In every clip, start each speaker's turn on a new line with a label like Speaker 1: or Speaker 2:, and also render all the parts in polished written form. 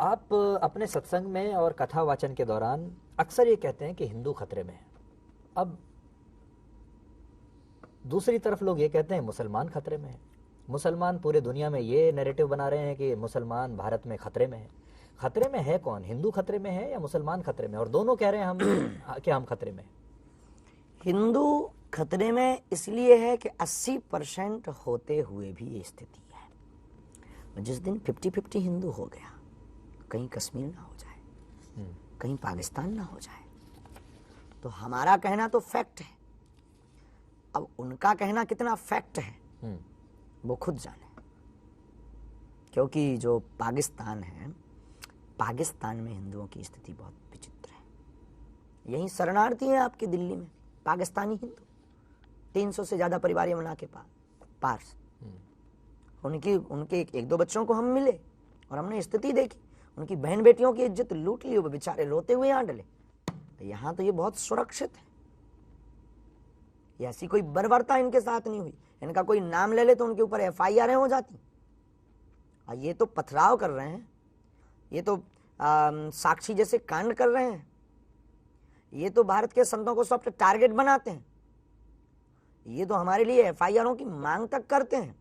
Speaker 1: आप अपने सत्संग में और कथा वाचन के दौरान अक्सर ये कहते हैं कि हिंदू खतरे में है। अब दूसरी तरफ लोग ये कहते हैं मुसलमान खतरे में है। मुसलमान पूरे दुनिया में ये नैरेटिव बना रहे हैं कि मुसलमान भारत में खतरे में है। खतरे में है कौन? हिंदू खतरे में है या मुसलमान खतरे में? और दोनों कह रहे हैं हम कि हम खतरे में।
Speaker 2: हिंदू खतरे में इसलिए है कि 80% होते हुए भी ये स्थिति है। जिस दिन 50-50 हिंदू हो गया, कहीं कश्मीर ना हो जाए, कहीं पाकिस्तान ना हो जाए, तो हमारा कहना तो फैक्ट है। अब उनका कहना कितना फैक्ट है वो खुद जाने, क्योंकि जो पाकिस्तान है, पाकिस्तान में हिंदुओं की स्थिति बहुत विचित्र है। यही शरणार्थी हैं आपकी दिल्ली में, पाकिस्तानी हिंदू 300 से ज्यादा परिवार यमुना के पार। उनके एक दो बच्चों को हम मिले और हमने स्थिति देखी, उनकी बहन बेटियों की इज्जत लूट ली, वो बेचारे रोते हुए यहाँ डले। यहाँ तो ये बहुत सुरक्षित है, ऐसी कोई बर्बरता इनके साथ नहीं हुई। इनका कोई नाम ले ले तो उनके ऊपर FIR हो जाती। और ये तो पथराव कर रहे हैं, ये तो साक्षी जैसे कांड कर रहे हैं, ये तो भारत के संतों को सॉफ्ट टारगेट बनाते हैं, ये तो हमारे लिए FIR की मांग तक करते हैं,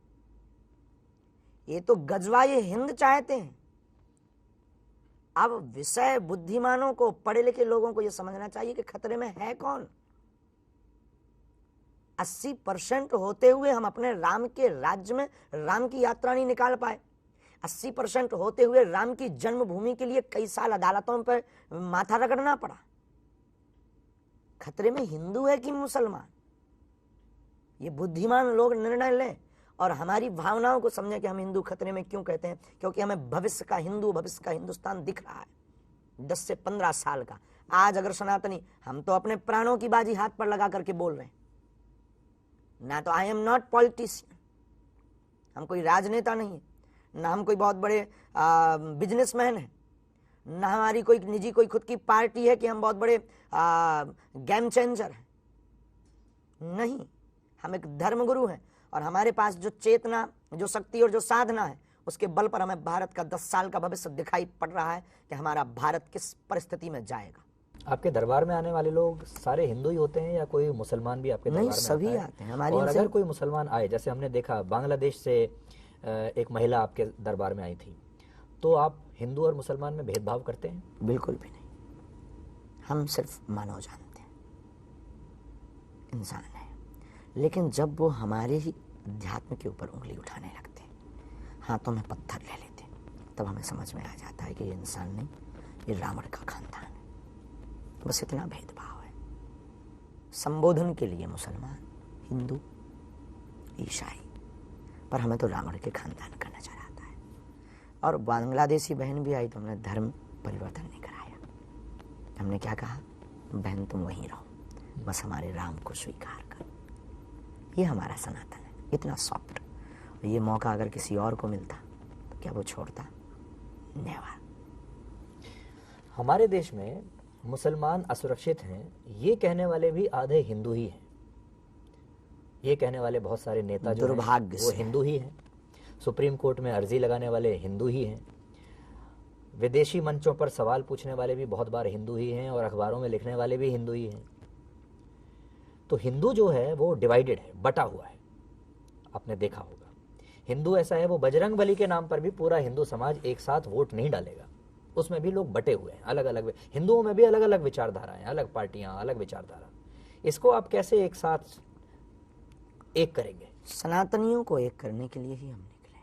Speaker 2: ये तो गजवाए हिंद चाहते हैं। अब विषय बुद्धिमानों को, पढ़े लिखे लोगों को यह समझना चाहिए कि खतरे में है कौन। 80% होते हुए हम अपने राम के राज्य में राम की यात्रा नहीं निकाल पाए। 80% होते हुए राम की जन्मभूमि के लिए कई साल अदालतों पर माथा रगड़ना पड़ा। खतरे में हिंदू है कि मुसलमान, ये बुद्धिमान लोग निर्णय लें और हमारी भावनाओं को समझें कि हम हिंदू खतरे में क्यों कहते हैं। क्योंकि हमें भविष्य का हिंदू, भविष्य का हिंदुस्तान दिख रहा है 10 से 15 साल का। आज अगर सनातनी, हम तो अपने प्राणों की बाजी हाथ पर लगा करके बोल रहे हैं ना, तो आई एम नॉट पॉलिटिशियन, हम कोई राजनेता नहीं है, ना हम कोई बहुत बड़े बिजनेसमैन हैं, ना हमारी कोई निजी कोई खुद की पार्टी है कि हम बहुत बड़े गेम चेंजर हैं। नहीं, हम एक धर्मगुरु हैं और हमारे पास जो चेतना, जो शक्ति और जो साधना है, उसके बल पर हमें भारत का 10 साल का भविष्य दिखाई पड़ रहा है कि हमारा भारत किस परिस्थिति में जाएगा।
Speaker 1: आपके दरबार में आने वाले लोग सारे हिंदू ही होते हैं या कोई मुसलमान भी आपके दरबार में?
Speaker 2: सभी आते हैं हमारी।
Speaker 1: और अगर कोई मुसलमान आए, जैसे हमने देखा बांग्लादेश से एक महिला आपके दरबार में आई थी, तो आप हिंदू और मुसलमान में भेदभाव करते हैं?
Speaker 2: बिल्कुल भी नहीं, हम सिर्फ मानव जानते हैं, इंसान है। लेकिन जब वो हमारे ही अध्यात्म के ऊपर उंगली उठाने लगते हैं, हाथों में पत्थर ले लेते हैं, तब हमें समझ में आ जाता है कि ये इंसान नहीं, ये रावण का खानदान है। बस इतना भेदभाव है। संबोधन के लिए मुसलमान, हिंदू, ईसाई, पर हमें तो रावण के खानदान का नजर आता है। और बांग्लादेशी बहन भी आई तो हमने धर्म परिवर्तन नहीं कराया। हमने क्या कहा, बहन तुम वहीं रहो, बस हमारे राम को स्वीकार करो। ये हमारा सनातन है, इतना सॉफ्ट। ये मौका अगर किसी और को मिलता तो क्या वो छोड़ता? नेवर।
Speaker 1: हमारे देश में मुसलमान असुरक्षित हैं, ये कहने वाले भी आधे हिंदू ही हैं। ये कहने वाले बहुत सारे नेता जो
Speaker 2: दुर्भाग्य
Speaker 1: हैं वो हिंदू ही हैं। सुप्रीम कोर्ट में अर्जी लगाने वाले हिंदू ही हैं। विदेशी मंचों पर सवाल पूछने वाले भी बहुत बार हिंदू ही हैं और अखबारों में लिखने वाले भी हिंदू ही हैं। तो हिंदू जो है वो डिवाइडेड है, बटा हुआ है। आपने देखा होगा, हिंदू ऐसा है, वो बजरंग बली के नाम पर भी पूरा हिंदू समाज एक साथ वोट नहीं डालेगा, उसमें भी लोग बटे हुए हैं, अलग अलग। हिंदुओं में भी अलग अलग विचारधाराएं, अलग पार्टियां, अलग विचारधारा। इसको आप कैसे एक साथ एक करेंगे?
Speaker 2: सनातनियों को एक करने के लिए ही हम निकले।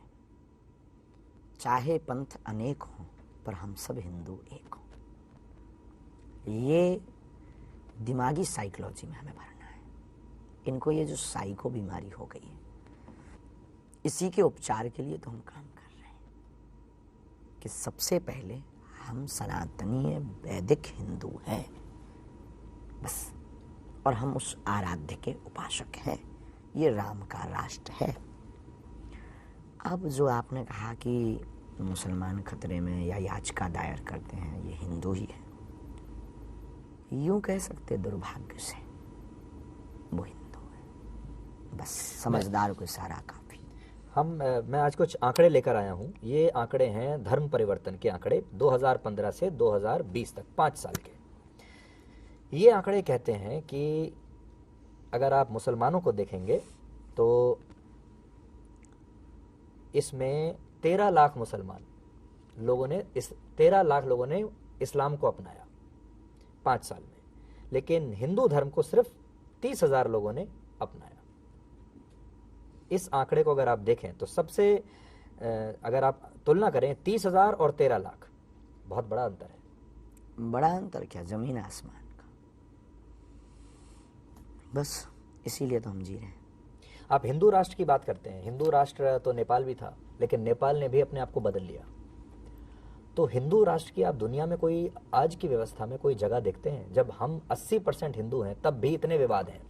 Speaker 2: चाहे पंथ अनेक हों, पर हम सब हिंदू एक हों। ये दिमागी साइकोलॉजी में हमें भरना है। इनको ये जो साइको बीमारी हो गई है, इसी के उपचार के लिए तो हम काम कर रहे हैं कि सबसे पहले हम सनातनीय वैदिक हिंदू हैं बस, और हम उस आराध्य के उपासक हैं। ये राम का राष्ट्र है। अब जो आपने कहा कि मुसलमान खतरे में या याचिका दायर करते हैं, ये हिंदू ही है, यूं कह सकते दुर्भाग्य से वो हिंदू है। बस समझदार को इशारा काफी।
Speaker 1: मैं आज कुछ आंकड़े लेकर आया हूं। ये आंकड़े हैं धर्म परिवर्तन के आंकड़े 2015 से 2020 तक, 5 साल के। ये आंकड़े कहते हैं कि अगर आप मुसलमानों को देखेंगे तो इसमें 13 लाख मुसलमान लोगों ने 13 लाख लोगों ने इस्लाम को अपनाया 5 साल में, लेकिन हिंदू धर्म को सिर्फ 30,000 लोगों ने अपनाया। इस आंकड़े को अगर आप देखें तो सबसे अगर आप तुलना करें 30,000 और 13 लाख, बहुत बड़ा अंतर है।
Speaker 2: बड़ा अंतर क्या, जमीन आसमान का। बस इसीलिए तो हम जी रहे हैं।
Speaker 1: आप हिंदू राष्ट्र की बात करते हैं, हिंदू राष्ट्र तो नेपाल भी था, लेकिन नेपाल ने भी अपने आप को बदल लिया। तो हिंदू राष्ट्र की आप दुनिया में कोई आज की व्यवस्था में कोई जगह देखते हैं? जब हम 80% हिंदू हैं तब भी इतने विवाद हैं।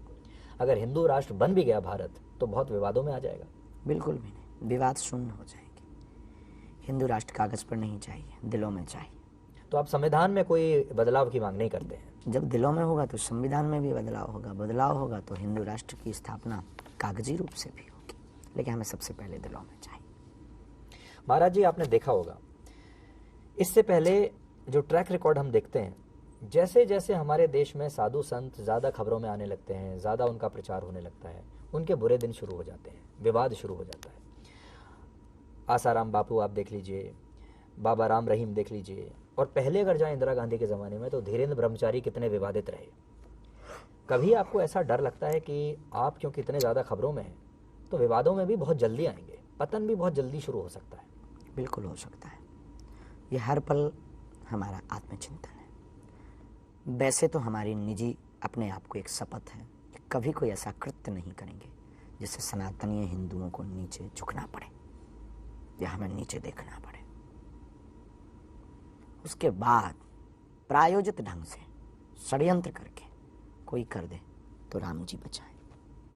Speaker 1: अगर हिंदू राष्ट्र बन भी गया भारत तो बहुत विवादों में आ जाएगा।
Speaker 2: बिल्कुल भी नहीं, विवाद शून्य हो जाएंगे। हिंदू राष्ट्र कागज पर नहीं चाहिए, दिलों में चाहिए।
Speaker 1: तो आप संविधान में कोई बदलाव की मांग नहीं करते हैं?
Speaker 2: जब दिलों में होगा तो संविधान में भी बदलाव होगा, बदलाव होगा तो हिंदू राष्ट्र की स्थापना कागजी रूप से भी होगी, लेकिन हमें सबसे पहले दिलों में चाहिए।
Speaker 1: महाराज जी, आपने देखा होगा इससे पहले जो ट्रैक रिकॉर्ड हम देखते हैं, जैसे जैसे हमारे देश में साधु संत ज़्यादा खबरों में आने लगते हैं, ज़्यादा उनका प्रचार होने लगता है, उनके बुरे दिन शुरू हो जाते हैं, विवाद शुरू हो जाता है। आसाराम बापू आप देख लीजिए, बाबा राम रहीम देख लीजिए, और पहले अगर जाए इंदिरा गांधी के ज़माने में तो धीरेन्द्र ब्रह्मचारी कितने विवादित रहे। कभी आपको ऐसा डर लगता है कि आप क्योंकि इतने ज़्यादा खबरों में हैं तो विवादों में भी बहुत जल्दी आएंगे, पतन भी बहुत जल्दी शुरू हो सकता है?
Speaker 2: बिल्कुल हो सकता है। ये हर पल हमारा आत्मचिंतन है। वैसे तो हमारी निजी अपने आप को एक शपथ है कि कभी कोई ऐसा कृत्य नहीं करेंगे जिससे सनातनीय हिंदुओं को नीचे झुकना पड़े या हमें नीचे देखना पड़े। उसके बाद प्रायोजित ढंग से षड्यंत्र करके कोई कर दे तो राम जी बचाएं।